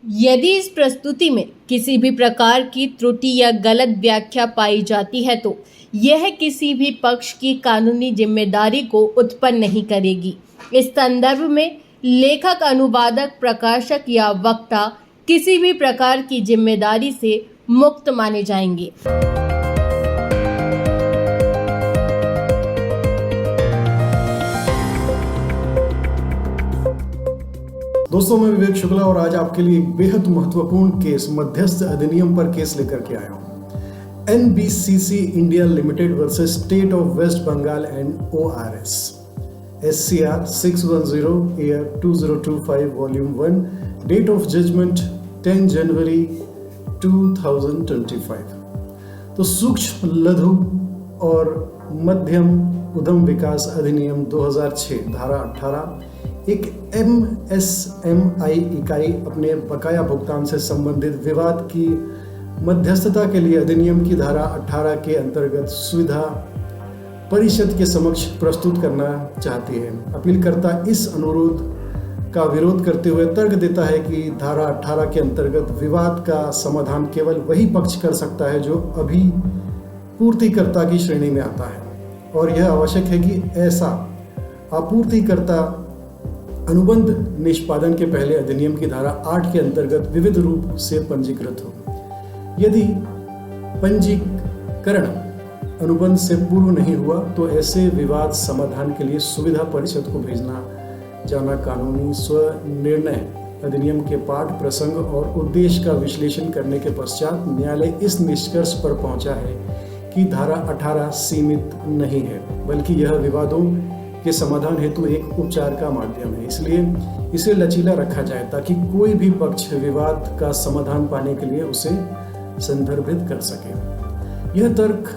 यदि इस प्रस्तुति में किसी भी प्रकार की त्रुटि या गलत व्याख्या पाई जाती है तो यह किसी भी पक्ष की कानूनी जिम्मेदारी को उत्पन्न नहीं करेगी। इस संदर्भ में लेखक, अनुवादक, प्रकाशक या वक्ता किसी भी प्रकार की जिम्मेदारी से मुक्त माने जाएंगे। दोस्तों, मैं विवेक शुक्ला और आज आपके लिए एक बेहद महत्वपूर्ण केस मध्यस्थ अधिनियम पर केस लेकर के आया हूं। NBCC India Limited versus State of West Bengal and ORS, SCR 610 year 2025 volume 1, date of judgement 10 जनवरी 2025। तो सूक्ष्म लघु और मध्यम उद्यम विकास अधिनियम 2006 धारा 18 एक MSMI इकाई अपने बकाया भुगतान से संबंधित विवाद की मध्यस्थता के लिए अधिनियम की धारा 18 के अंतर्गत सुविधा परिषद के समक्ष प्रस्तुत करना चाहती है। अपीलकर्ता इस अनुरोध का विरोध करते हुए तर्क देता है कि धारा 18 के अंतर्गत विवाद का समाधान केवल वही पक्ष कर सकता है जो अभी पूर्तिकर्ता की श्रेणी में आता है, और यह आवश्यक है कि ऐसा आपूर्तिकर्ता अनुबंध निष्पादन के पहले अधिनियम की धारा 8 के अंतर्गत विविध रूप से पंजीकृत हो। यदि पंजीकरण अनुबंध से पूर्व नहीं हुआ तो ऐसे विवाद समाधान के लिए सुविधा परिषद को भेजना जाना कानूनी स्वनिर्णय अधिनियम के पाठ, प्रसंग और उद्देश्य का विश्लेषण करने के पश्चात न्यायालय इस निष्कर्ष पर पहुंचा है कि धारा 18 सीमित नहीं है, बल्कि यह विवादों के समाधान हेतु एक उपचार का माध्यम है। इसलिए इसे लचीला रखा जाए ताकि कोई भी पक्ष विवाद का समाधान पाने के लिए उसे संदर्भित कर सके। यह तर्क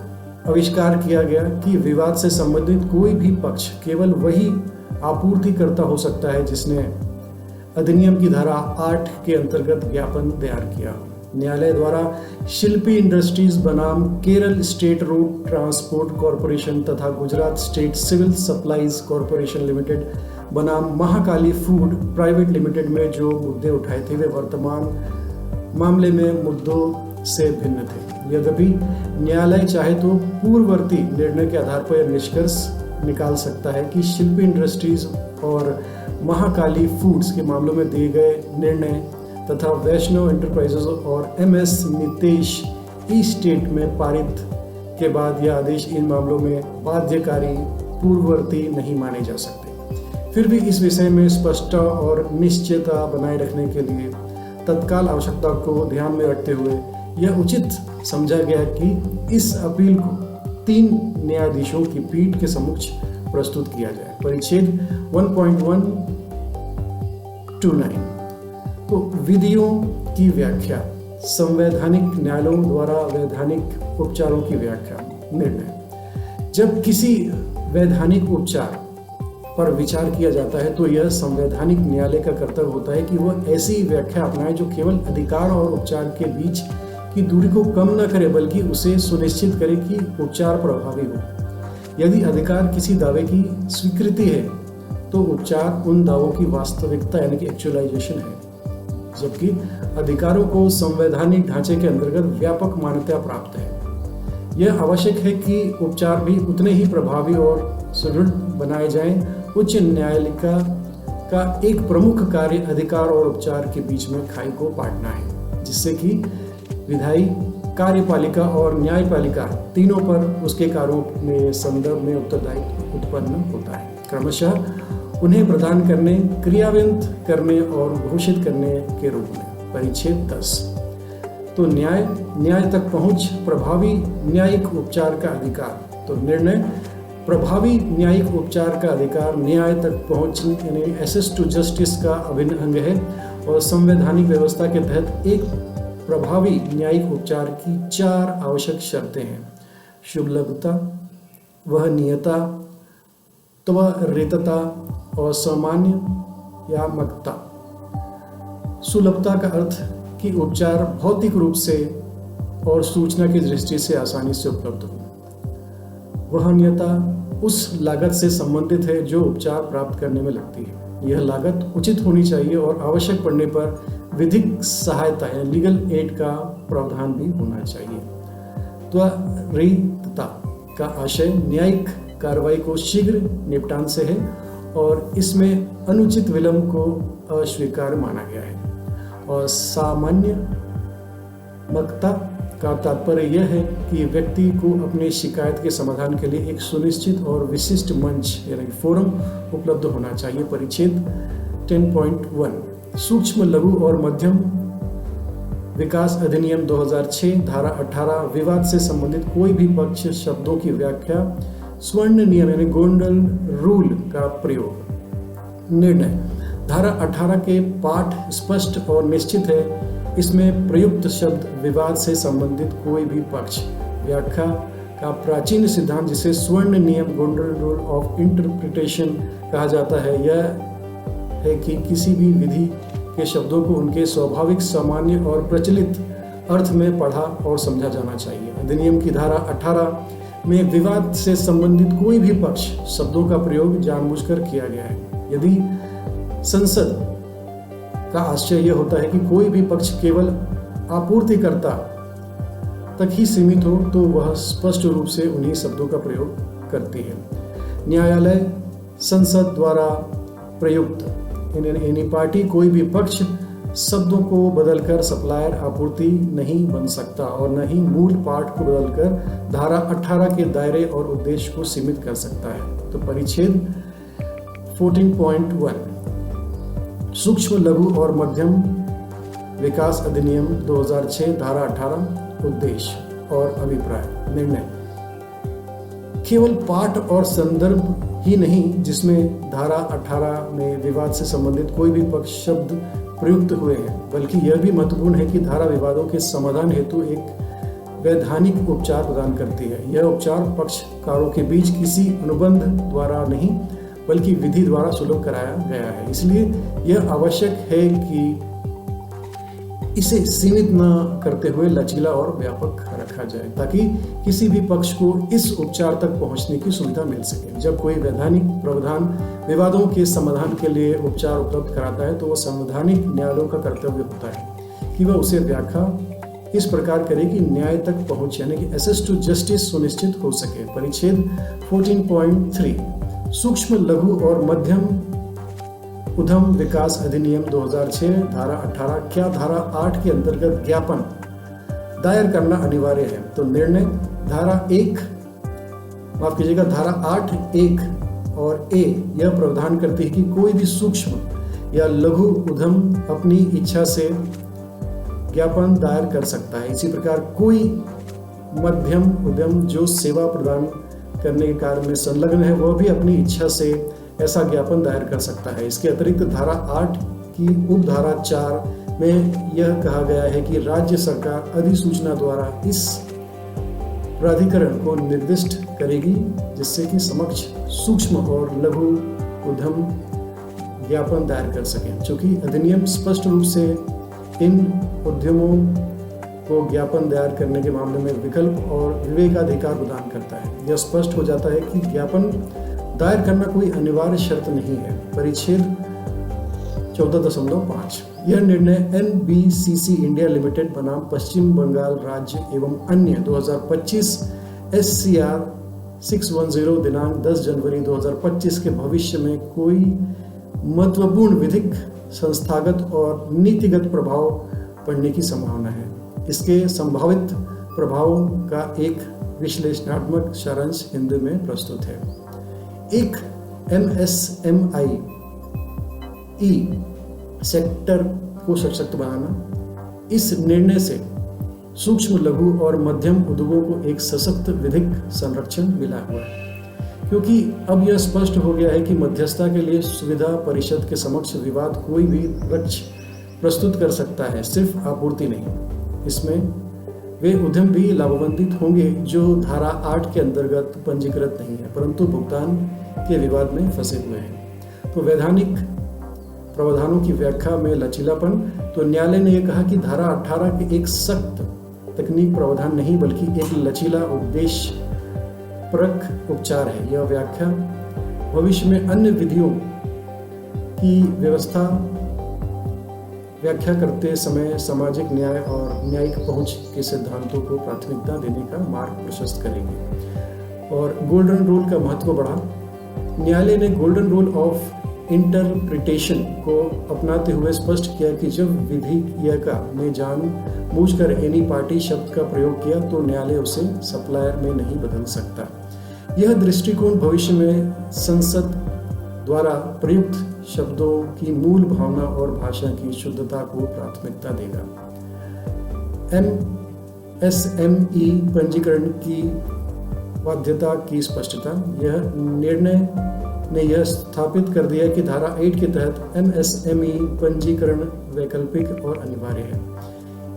आविष्कार किया गया कि विवाद से संबंधित कोई भी पक्ष केवल वही आपूर्तिकर्ता हो सकता है जिसने अधिनियम की धारा 8 के अंतर्गत ज्ञापन दायर किया हो। न्यायालय द्वारा शिल्पी इंडस्ट्रीज बनाम Kerala state road transport corporation तथा Gujarat state civil supplies corporation limited बनाम महाकाली फूड प्राइवेट लिमिटेड में जो मुद्दे उठाए थे वे वर्तमान मामले में मुद्दों से भिन्न थे। यद्यपि न्यायालय चाहे तो पूर्ववर्ती निर्णय के आधार पर यह निष्कर्ष निकाल सकता है कि शिल्पी इंडस्ट्रीज और महाकाली फूड्स के मामलों में दिए गए निर्णय तथा वैष्णव एंटरप्राइजेज और MS नितेश ई स्टेट में पारित के बाद यह आदेश इन मामलों में बाध्यकारी पूर्ववर्ती नहीं माने जा सकते। फिर भी इस विषय में स्पष्टता और निश्चयता बनाए रखने के लिए तत्काल आवश्यकता को ध्यान में रखते हुए यह उचित समझा गया कि इस अपील को 3 न्यायाधीशों की पीठ के समक्ष प्रस्तुत किया जाए। परिच्छेद 1.129 तो विधियों की व्याख्या, संवैधानिक न्यायालयों द्वारा वैधानिक उपचारों की व्याख्या। निर्णय: जब किसी वैधानिक उपचार पर विचार किया जाता है तो यह संवैधानिक न्यायालय का कर्तव्य होता है कि वह ऐसी व्याख्या अपनाए जो केवल अधिकार और उपचार के बीच की दूरी को कम न करे बल्कि उसे सुनिश्चित करे कि उपचार प्रभावी हो। यदि अधिकार किसी दावे की स्वीकृति है तो उपचार उन दावों की वास्तविकता यानी कि एक्चुअलाइजेशन है, जबकि अधिकारों को संवैधानिक ढांचे के अंतर्गत व्यापक मान्यता प्राप्त है। यह आवश्यक है कि उपचार भी उतने ही प्रभावी और सुदृढ़ बनाए जाएं। उच्च न्यायालय का एक प्रमुख कार्य अधिकार और उपचार के बीच में खाई को पाटना है, जिससे कि विधायी, कार्यपालिका और न्यायपालिका तीनों पर उसके कार्यों में संदर्भ में उत्तरदायित्व उत्पन्न होता है, क्रमशः उन्हें प्रदान करने, क्रियान्वित करने और घोषित करने के रूप में। परिच्छेद 10 तो न्याय तक पहुंच, प्रभावी न्यायिक उपचार का अधिकार। तो निर्णय: प्रभावी न्यायिक उपचार का अधिकार न्याय तक पहुंच यानी एक्सेस टू जस्टिस का अभिन्न अंग है और संवैधानिक व्यवस्था के तहत एक प्रभावी न्यायिक उपचार की 4 आवश्यक शर्तें हैं: शुभलभता, वहनीयता, त्वरितता और सामान्य या मकता। सुलभता का अर्थ कि उपचार भौतिक रूप से और सूचना की दृष्टि से आसानी से उपलब्ध हो। वहनीयता उस लागत से संबंधित है जो उपचार प्राप्त करने में लगती है। यह लागत उचित होनी चाहिए और आवश्यक पड़ने पर विधिक सहायता या लीगल एड का प्रावधान भी होना चाहिए। त्वरितता का आशय न्यायिक कार्रवाई को शीघ्र निपटान से है और इसमें अनुचित विलंब को अस्वीकार्य माना गया है। और सामान्य मकता का तात्पर्य यह है कि व्यक्ति को अपने शिकायत के समाधान के लिए एक सुनिश्चित और विशिष्ट मंच यानी फोरम उपलब्ध होना चाहिए। परिच्छेद 10.1 सूक्ष्म लघु और मध्यम विकास अधिनियम 2006 धारा 18 विवाद से संबंधित कोई भी पक्ष शब्दों की व्याख्या स्वर्ण नियम यानी गोल्डन रूल का प्रयोग। निर्णय धारा 18 के पाठ स्पष्ट और निश्चित है। इसमें प्रयुक्त शब्द विवाद से संबंधित कोई भी पक्ष व्याख्या का प्राचीन सिद्धांत जिसे स्वर्ण नियम गोल्डन रूल ऑफ इंटरप्रिटेशन कहा जाता है यह है कि किसी भी विधि के शब्दों को उनके स्वाभाविक सामान्य और प्रचलित अर्थ में पढ़ा और समझा जाना चाहिए। अधिनियम की धारा 18 में विवाद से संबंधित कोई भी पक्ष शब्दों का प्रयोग जानबूझकर किया गया है। यदि संसद का आशय यह होता है कि कोई भी पक्ष केवल आपूर्तिकर्ता तक ही सीमित हो तो वह स्पष्ट रूप से उन्हीं शब्दों का प्रयोग करती है। न्यायालय संसद द्वारा प्रयुक्त यानी पार्टी कोई भी पक्ष शब्दों को बदलकर सप्लायर आपूर्ति नहीं बन सकता और न ही मूल पाठ को बदलकर धारा 18 के दायरे और उद्देश्य को सीमित कर सकता है। तो परिच्छेद 14.1 सूक्ष्म लघु और मध्यम विकास अधिनियम 2006 धारा 18 उद्देश्य और अभिप्राय। निर्णय केवल पाठ और संदर्भ ही नहीं जिसमें धारा 18 में विवाद से संबंधित कोई भी पक्ष शब्द प्रयुक्त हुए हैं बल्कि यह भी महत्वपूर्ण है कि धारा विवादों के समाधान हेतु एक वैधानिक उपचार प्रदान करती है। यह उपचार पक्षकारों के बीच किसी अनुबंध द्वारा नहीं बल्कि विधि द्वारा सुलभ कराया गया है। इसलिए यह आवश्यक है कि इसे सीमित न करते हुए लचीला और व्यापक रखा जाए ताकि किसी भी पक्ष को इस उपचार तक पहुंचने की सुविधा मिल सके। जब कोई वैधानिक प्रावधान विवादों के समाधान के लिए उपचार उपलब्ध कराता है तो वह संवैधानिक न्यायालयों का कर्तव्य होता है कि वह उसे व्याख्या इस प्रकार करे कि न्याय तक पहुंच यानी कि एक्सेस टू जस्टिस सुनिश्चित हो सके। परिच्छेद 14.3 सूक्ष्म लघु और मध्यम उद्यम विकास अधिनियम 2006 धारा 18 क्या धारा 8 के अंतर्गत ज्ञापन दायर करना अनिवार्य है। तो निर्णय धारा 8(1) और ए यह प्रावधान करती है कि कोई भी सूक्ष्म या लघु उद्यम अपनी इच्छा से ज्ञापन दायर कर सकता है। इसी प्रकार कोई मध्यम उद्यम जो सेवा प्रदान करने के कार्य में संलग्न है वह भी अपनी इच्छा से ऐसा ज्ञापन दायर कर सकता है। इसके अतिरिक्त धारा 8 की उपधारा 4 में यह कहा गया है कि राज्य सरकार अधिसूचना द्वारा इस प्राधिकरण को निर्दिष्ट करेगी जिससे कि समक्ष सूक्ष्म और लघु उद्यम ज्ञापन दायर कर सकें। चूंकि अधिनियम स्पष्ट रूप से इन उद्यमों को ज्ञापन दायर करने के मामले में विकल्प और विवेकाधिकार प्रदान करता है। यह स्पष्ट हो जाता है कि ज्ञापन दायर करना कोई अनिवार्य शर्त नहीं है। परिच्छेद 14.5 यह निर्णय NBCC इंडिया लिमिटेड बनाम पश्चिम बंगाल राज्य एवं अन्य 2025 SCR 610 दिनांक 10 जनवरी 2025 के भविष्य में कोई महत्वपूर्ण विधिक संस्थागत और नीतिगत प्रभाव पड़ने की संभावना है। इसके संभावित प्रभावों का एक विश्लेषणात्मक सारांश हिंदी में प्रस्तुत है। एक MSME सेक्टर को सशक्त बनाना। इस निर्णय से सूक्ष्म लघु और मध्यम उद्योगों को एक सशक्त विधिक संरक्षण मिला हुआ है क्योंकि अब यह स्पष्ट हो गया है कि मध्यस्थता के लिए सुविधा परिषद के समक्ष विवाद कोई भी पक्ष प्रस्तुत कर सकता है, सिर्फ आपूर्ति नहीं। इसमें वे उद्यम भी लाभान्वित होंगे जो धारा 8 के अंतर्गत पंजीकृत नहीं है परंतु भुगतान के विवाद में फंसे हुए हैं। तो वैधानिक प्रावधानों की व्याख्या में लचीलापन। तो न्यायालय ने यह कहा कि धारा 18 के एक सख्त तकनीक प्रावधान नहीं बल्कि एक लचीला उद्देश्य परक उपचार है। यह व्याख्या भविष्य में अन्य विधियों की व्यवस्था व्याख्या करते समय सामाजिक न्याय और न्यायिक पहुंच के सिद्धांतों को प्राथमिकता देने का मार्ग प्रशस्त करेंगे। और गोल्डन रूल का महत्व बढ़ा। न्यायालय ने गोल्डन रूल ऑफ इंटरप्रिटेशन को अपनाते हुए स्पष्ट किया कि जब विधियिका ने जानबूझकर एनी पार्टी शब्द का प्रयोग किया तो न्यायालय उसे सप्लायर में नहीं बदल सकता। यह दृष्टिकोण भविष्य में संसद द्वारा प्रयुक्त शब्दों की मूल भावना और भाषा की शुद्धता को प्राथमिकता देगा। MSME पंजीकरण की बाध्यता की स्पष्टता। यह निर्णय ने यह स्थापित कर दिया कि धारा 8 के तहत MSME पंजीकरण वैकल्पिक और अनिवार्य है।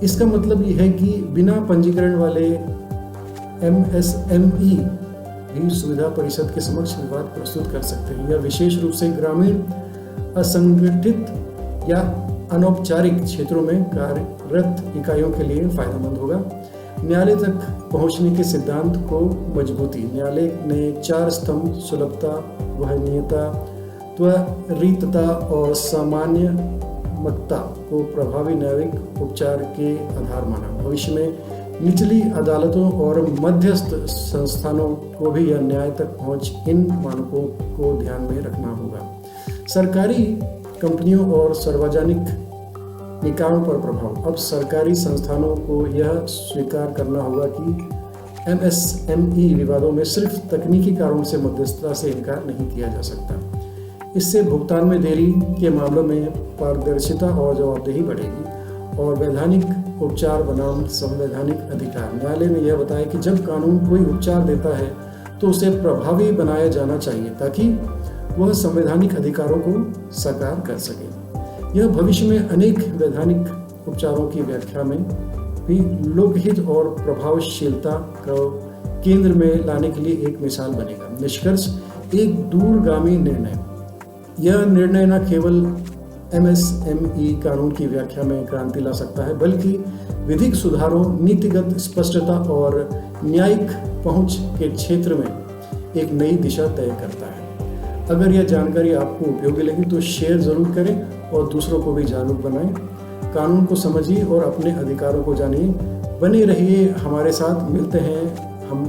इसका मतलब यह है कि बिना पंजीकरण वाले MSME भी सुविधा परिषद के समक्ष विवाद प्रस्तुत कर सकते हैं। यह विशेष रूप से ग्रामीण, असंगठित या अनौपचारिक क्षेत्रों में कार्यरत इकाइयों के लिए फायदेमंद होगा। न्यायालय तक पहुंचने के सिद्धांत को मजबूती। न्यायालय ने 4 स्तंभ सुलभता, वहनीयता, त्वरितता और सामान्यमतता को प्रभावी न्यायिक उपचार के आधार माना। भविष्य में निचली अदालतों और मध्यस्थ संस्थानों को भी यह न्याय तक पहुंच इन मानकों को ध्यान में रखना होगा। सरकारी कंपनियों और सार्वजनिक निकायों पर प्रभाव। अब सरकारी संस्थानों को यह स्वीकार करना होगा कि MSME विवादों में सिर्फ तकनीकी कारणों से मध्यस्थता से इनकार नहीं किया जा सकता। इससे भुगतान में देरी के मामलों में पारदर्शिता और जवाबदेही बढ़ेगी। और वैधानिक उपचार बनाम संवैधानिक अधिकार। न्यायालय ने यह बताया कि जब कानून कोई उपचार देता है तो उसे प्रभावी बनाया जाना चाहिए ताकि वह संवैधानिक अधिकारों को साकार कर सके। यह भविष्य में अनेक वैधानिक उपचारों की व्याख्या में भी लोकहित और प्रभावशीलता को केंद्र में लाने के लिए एक मिसाल बनेगा। निष्कर्ष, एक दूरगामी निर्णय। यह निर्णय न केवल MSME कानून की व्याख्या में क्रांति ला सकता है, बल्कि विधिक सुधारों, नीतिगत स्पष्टता और न्यायिक पहुंच के क्षेत्र में एक नई दिशा तय करता है। अगर यह जानकारी आपको उपयोगी लगी तो शेयर जरूर करें और दूसरों को भी जागरूक बनाएं। कानून को समझिए और अपने अधिकारों को जानिए। बने रहिए हमारे साथ। मिलते हैं हम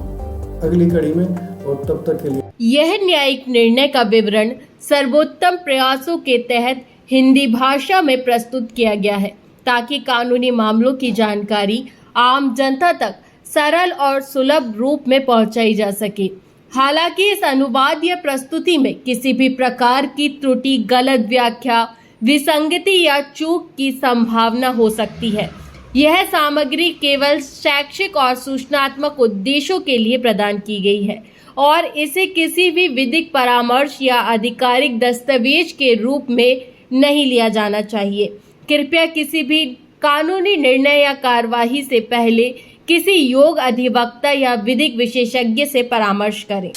अगली कड़ी में और तब तक के लिए। यह न्यायिक निर्णय का विवरण सर्वोत्तम प्रयासों के तहत हिंदी भाषा में प्रस्तुत किया गया है ताकि कानूनी मामलों की जानकारी आम जनता तक सरल और सुलभ रूप में पहुंचाई जा सके। हालांकि इस अनुवाद या प्रस्तुति में किसी भी प्रकार की त्रुटि, गलत व्याख्या, विसंगति या चूक की संभावना हो सकती है। यह सामग्री केवल शैक्षिक और सूचनात्मक उद्देश्यों के लिए प्रदान की गई है और इसे किसी भी विधिक परामर्श या आधिकारिक दस्तावेज के रूप में नहीं लिया जाना चाहिए। कृपया किसी भी कानूनी निर्णय या कार्यवाही से पहले किसी योग्य अधिवक्ता या विधिक विशेषज्ञ से परामर्श करें।